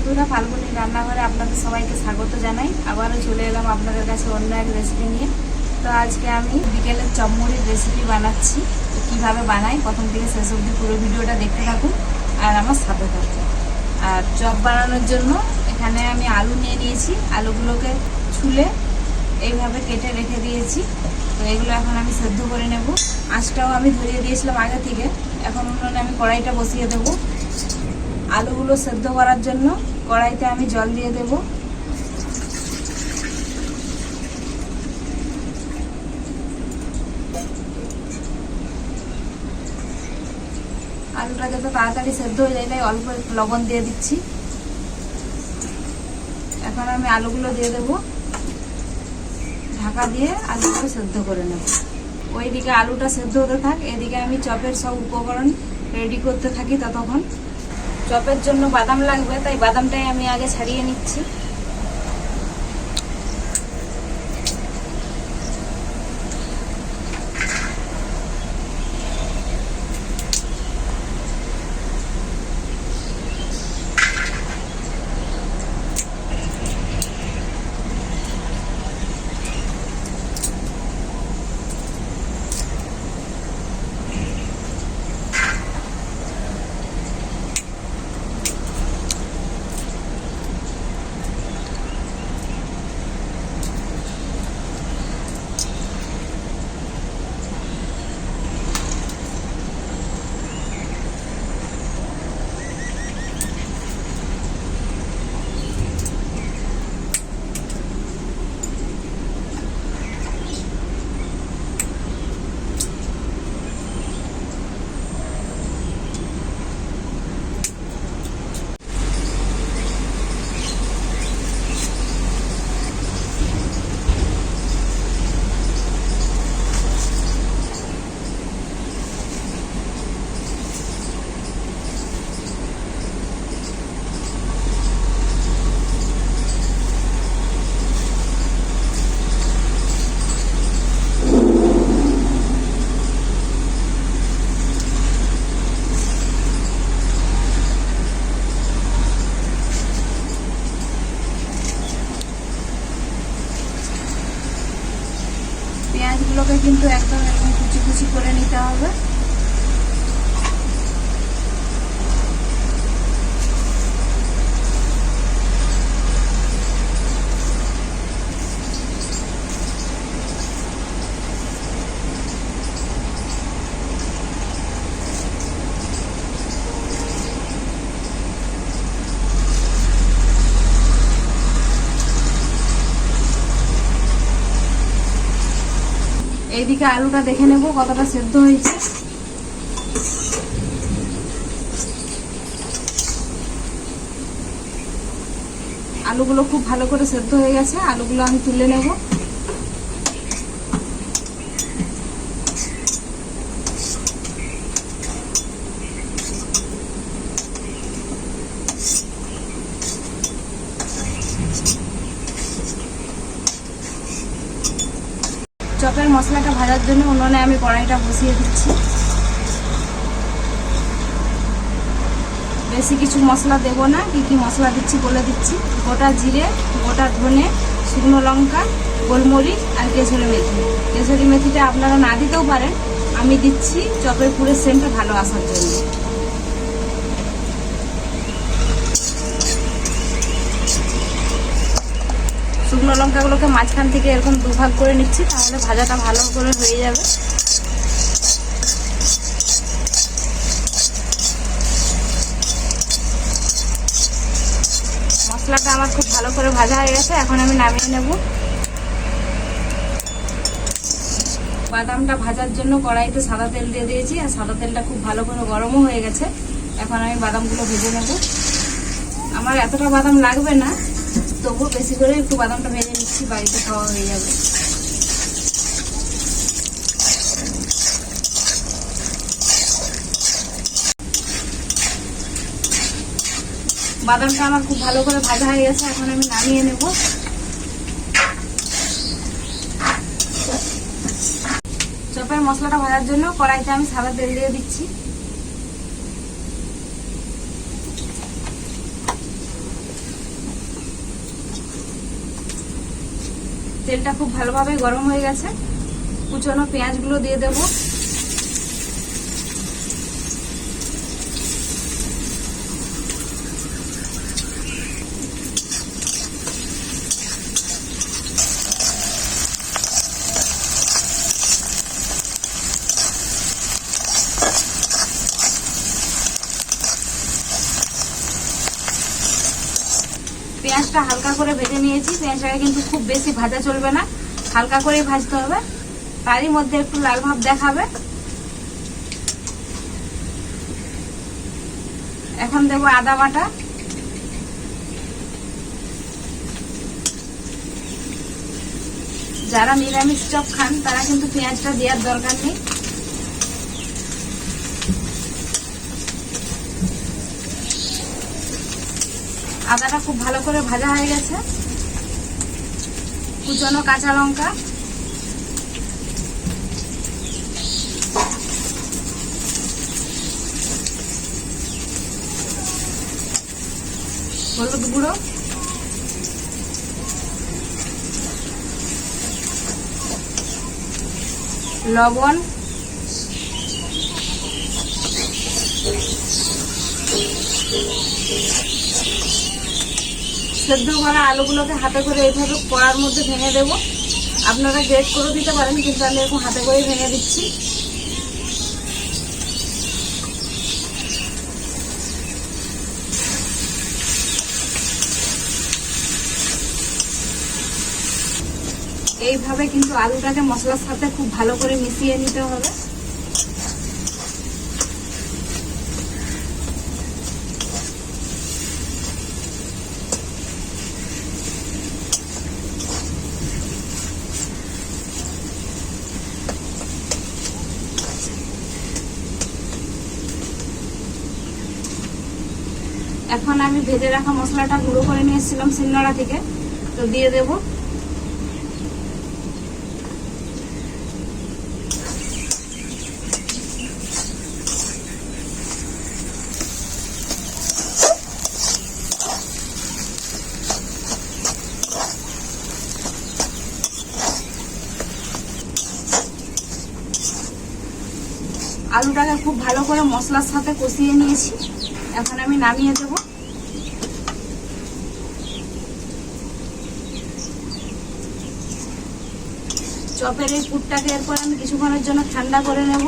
বন্ধুরা, ফাল্গুনি রান্নাঘরে আপনাদের সবাইকে স্বাগত জানাই। আবারও চলে এলাম আপনাদের কাছে অন্য এক রেসিপি নিয়ে। তো আজকে আমি বিকেলের চপমুড়ির রেসিপি বানাচ্ছি। তো কীভাবে বানাই প্রথম থেকে শেষ অবধি পুরো ভিডিওটা দেখতে থাকুন আর আমার সাথে থাকুন। আর চপ বানানোর জন্য এখানে আমি আলু নিয়ে নিয়েছি। আলুগুলোকে ছুলে এইভাবে কেটে রেখে দিয়েছি। তো এগুলো এখন আমি সেদ্ধ করে নেব। আঁচটাও আমি ধরিয়ে দিয়েছিলাম আগে থেকে। এখন উনুনে আমি কড়াইটা বসিয়ে দেবো। আলুগুলো সেদ্ধ করার জন্য কড়াইতে আমি জল দিয়ে দেব। আলুটা যাতে তাড়াতাড়ি সেদ্ধ হয়ে যায় তাই অল্প লবণ দিয়ে দিচ্ছি। এখন আমি আলুগুলো দিয়ে দেব। ঢাকা দিয়ে আলুগুলো সেদ্ধ করে নেব। ওইদিকে আলুটা সেদ্ধ হতে থাক, এদিকে আমি চপের সব উপকরণ রেডি করতে থাকি। ততক্ষণ চপের জন্য বাদাম লাগবে, তাই বাদামটাই আমি আগে ছাড়িয়ে নিচ্ছি। পেঁয়াজগুলোকে কিন্তু একদম এরকম কুচি কুচি করে নিতে হবে। এইদিকে আলুটা দেখে নেব কতটা সেদ্ধ হয়েছে। আলুগুলো খুব ভালো করে সেদ্ধ হয়ে গেছে। আলুগুলো আমি তুলে নেব। চপের মশলাটা ভাজার জন্য উনুনে আমি কড়াইটা বসিয়ে দিচ্ছি। বেশি কিছু মশলা দেব না, কি মশলা দিচ্ছি বলে দিচ্ছি। গোটা জিরে, গোটা ধনে, শুকনো লঙ্কা, গোলমরিচ আর কেশরি মেথি। কেশরি মেথিটা আপনারা না দিতেও পারেন, আমি দিচ্ছি চপের পুরের সেন্টটা ভালো আসার জন্য। শুকনো লঙ্কাগুলোকে মাঝখান থেকে এরকম দুভাগ করে নিচ্ছি, তাহলে ভাজাটা ভালো করে হয়ে যাবে। মশলাটা আমার খুব ভালো করে ভাজা হয়ে গেছে, এখন আমি নামিয়ে নেব। বাদামটা ভাজার জন্য কড়াইতে সাদা তেল দিয়ে দিয়েছি, আর সাদা তেলটা খুব ভালো করে গরমও হয়ে গেছে। এখন আমি বাদামগুলো ভেজে নেব। আমার এতটা বাদাম লাগবে না, তবু বেশি করে একটু বাদামটা ভেজে নিচ্ছি, বাড়িতে খাওয়া হয়ে যাবে। বাদামটা আমার খুব ভালো করে ভাজা হয়ে গেছে, এখন আমি নামিয়ে নেব। চপের মশলাটা ভাজার জন্য কড়াইতে আমি সাদা তেল দিয়ে দিচ্ছি। তেলটা খুব ভালোভাবে গরম হয়ে গেছে। কুচনো পেঁয়াজগুলো দিয়ে দেব। পেঁয়াজটা হালকা করে ভেজে নিয়েছি। পেঁয়াজটাকে কিন্তু খুব বেশি ভাজা চলবে না, হালকা করেই ভাজতে হবে। তারই মধ্যে একটু লাল ভাব দেখাবে। এখন দেব আদা বাটা, যারা নিরামিষ চপ খান তারা কিন্তু পেঁয়াজটা দেওয়ার দরকার নেই। আদাটা খুব ভালো করে ভাজা হয়ে গেছে। কুচনো কাঁচা লঙ্কা, হলুদ গুঁড়ো, লবণ, সেদ্ধ করা আলুগুলোকে হাতে করে এইভাবে কড়ার মধ্যে ভেঙে দেব। আপনারা গ্রেট করে দিতে পারেন, কিন্তু আমি এরকম হাতে করে ভেঙে দিচ্ছি। এইভাবে কিন্তু আলুটাকে মশলার সাথে খুব ভালো করে মিশিয়ে নিতে হবে। এখন আমি ভেজে রাখা মশলাটা গুঁড়ো করে নিয়ে এসেছিলাম শিলনোড়া থেকে, তো দিয়ে দেব। আলুটাকে খুব ভালো করে মশলার সাথে কষিয়ে নিয়েছি। এখন আমি নামিয়ে দেব। চপের এই পুরটাকে এরপর আমি কিছুক্ষণের জন্য ঠান্ডা করে নেব।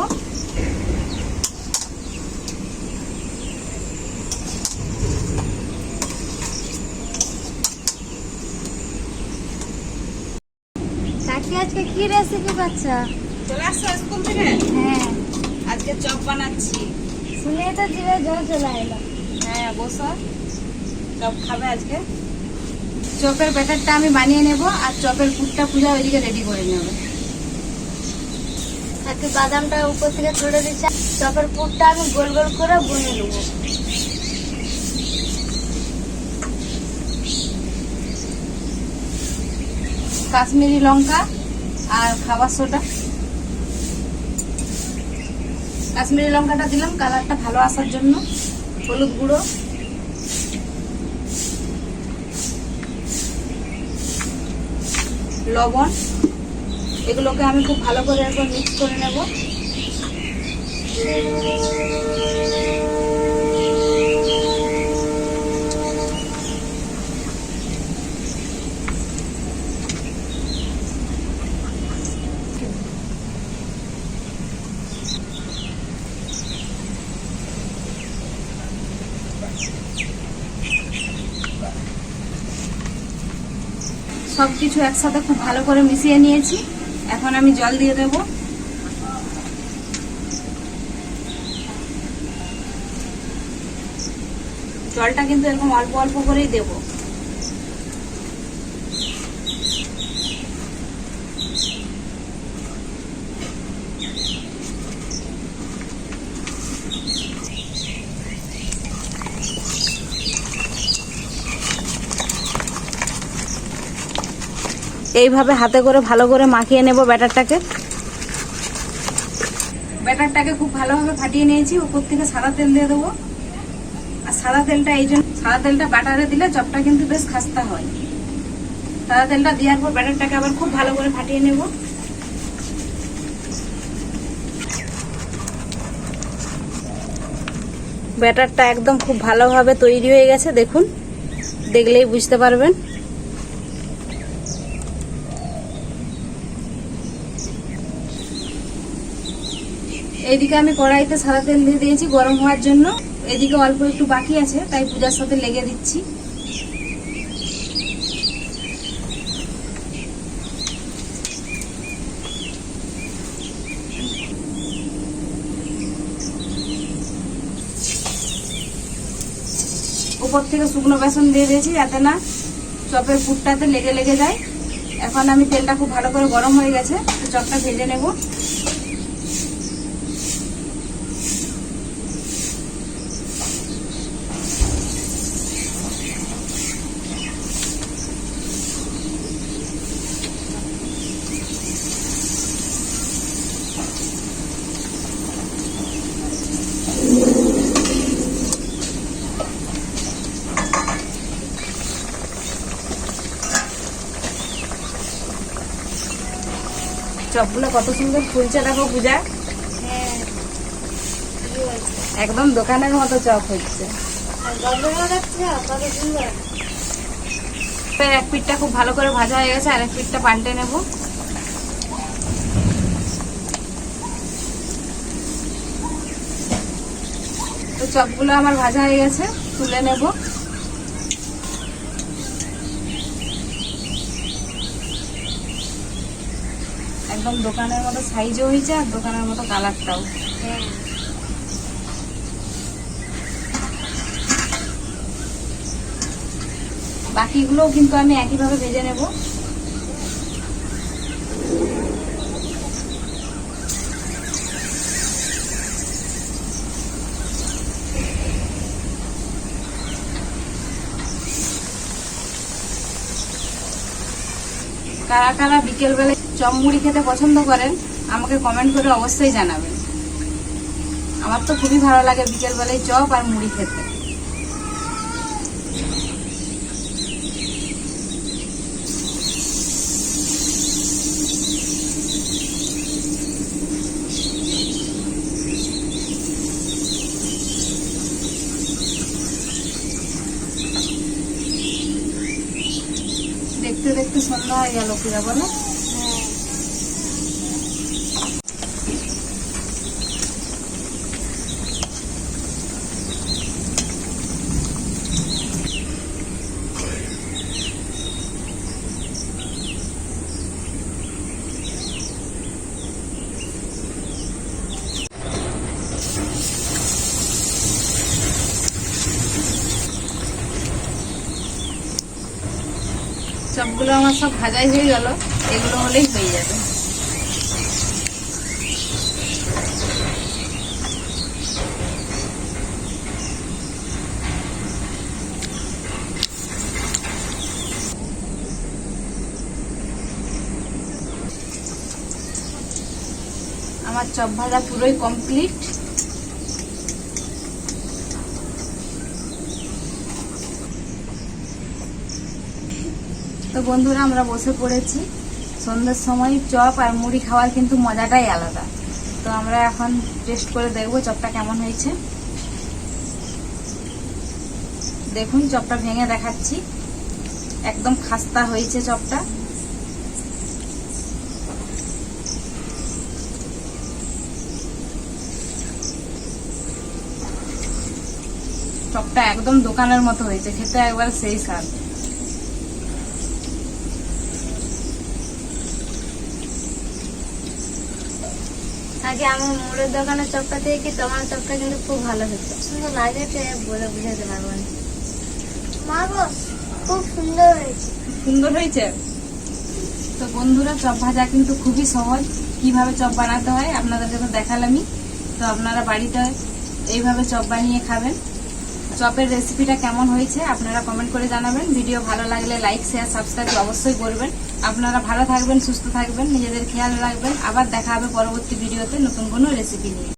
কাকি আজকে কি রেসিপি করছো? চলে আসছো স্কুল থেকে? হ্যাঁ, আজকে চপ বানাচ্ছি। শুনে তো জিভে জল চলে এলো। হ্যাঁ বসো, চপ খাবে আজকে। চপের ব্যাটারটা আমি বানিয়ে নেব, আর চপের পুরটা পূজা ওইদিকে রেডি করে নেবে। কাকি বাদামটা উপর থেকে তুলে দিচ্ছে, চপের পুরটা আমি গোল গোল করে বুনে নেবো। কাশ্মীরি লঙ্কা আর খাবার সোডা, কাশ্মীরি লঙ্কাটা দিলাম কালারটা ভালো আসার জন্য। হলুদ গুঁড়ো, লবণ, এগুলোকে আমি খুব ভালো করে একবার মিক্স করে নেব। সবকিছু একসাথে খুব ভালো করে মিশিয়ে নিয়েছি। এখন আমি জল দিয়ে দেব। জলটা কিন্তু এরকম অল্প অল্প করেই দেব। এইভাবে হাতে করে ভালো করে মাখিয়ে নেব ব্যাটারটাকে। ব্যাটারটাকে খুব ভালোভাবে ফাটিয়ে নিয়েছি। উপর থেকে সাদা তেল দিয়ে দেবো। আর সাদা তেলটা এই জন্য, সাদা তেলটা বাটারে দিলে চপটা কিন্তু বেশ খাস্তা হয়, সাদা তেলটা দেওয়ার পর ব্যাটারটাকে আবার খুব ভালো করে ফাটিয়ে নেব। ব্যাটারটা একদম খুব ভালোভাবে তৈরি হয়ে গেছে, দেখুন, দেখলেই বুঝতে পারবেন। এইদিকে আমি কড়াইতে সাদা তেল দিয়ে দিয়েছি গরম হওয়ার জন্য। এদিকে অল্প একটু বাকি আছে, তাই পূজার সাথে লেগে দিচ্ছি। উপর থেকে শুকনো বেসন দিয়ে দিয়েছি যাতে না চপের পুরটাতে লেগে লেগে যায়। এখন আমি তেলটা খুব ভালো করে গরম হয়ে গেছে, চপটা ভেজে নেব। চপগুলো কত সুন্দর ফুলছে দেখো পূজা, হ্যাঁ, কি বলছো? একদম দোকানের মতো চপ হচ্ছে। আর গন্ধ পাচ্ছ কত সুন্দর। এক পিঠটা খুব ভালো করে ভাজা হয়ে গেছে, আর এক পিঠটা পাল্টে নেব। তো চপগুলো আমার ভাজা হয়ে গেছে, তুলে নেব। একদম দোকানের মতো সাইজও হয়েছে আর দোকানের মতো কালারটাও। হ্যাঁ, বাকিগুলোও কিন্তু আমি একইভাবে ভেজে নেব। কারা কারা বিকেল বেলায় চপ মুড়ি খেতে পছন্দ করেন আমাকে কমেন্ট করে অবশ্যই জানাবেন। আমার তো খুবই ভালো লাগে বিকেল বেলায় চপ আর মুড়ি খেতে। দেখতে দেখতে সন্ধ্যা হয়ে গেল পূজা, বলো। হ্যাঁ। সবগুলো আমার সব ভাজাই হয়ে গেল, এগুলো হলেই হয়ে যাবে। আমার চপ ভাজা পুরোই কমপ্লিট। তো বন্ধুরা, আমরা বসে পড়েছি। সন্ধ্যার সময় চপ আর মুড়ি খাওয়ার কিন্তু মজাটাই আলাদা। তো আমরা এখন টেস্ট করে দেখবো চপটা কেমন হয়েছে। দেখুন, চপটা ভেঙে দেখাচ্ছি, একদম খাস্তা হয়েছে চপটা। চপটা একদম দোকানের মতো হয়েছে, খেতে একবার সেই স্বাদ। আগে আমার মোড়ের দোকানের চপটা থেকে তোমার চপটা কিন্তু খুব ভালো হচ্ছে, সুন্দর লাগছে, বলে বুঝাতে পারবো না। মা গো, খুব সুন্দর হয়েছে। সুন্দর হয়েছে। তো বন্ধুরা, চপ ভাজা কিন্তু খুবই সহজ। কিভাবে চপ বানাতে হয় আপনাদেরকে তো দেখালামই। তো আপনারা বাড়িতে এইভাবে চপ বানিয়ে খাবেন। চপের রেসিপিটা কেমন হয়েছে আপনারা কমেন্ট করে জানাবেন। ভিডিও ভালো লাগলে লাইক, শেয়ার, সাবস্ক্রাইব অবশ্যই করবেন। আপনারা ভালো থাকবেন, সুস্থ থাকবেন, নিজেদের খেয়াল রাখবেন। আবার দেখা হবে পরবর্তী ভিডিওতে নতুন কোনো রেসিপি নিয়ে।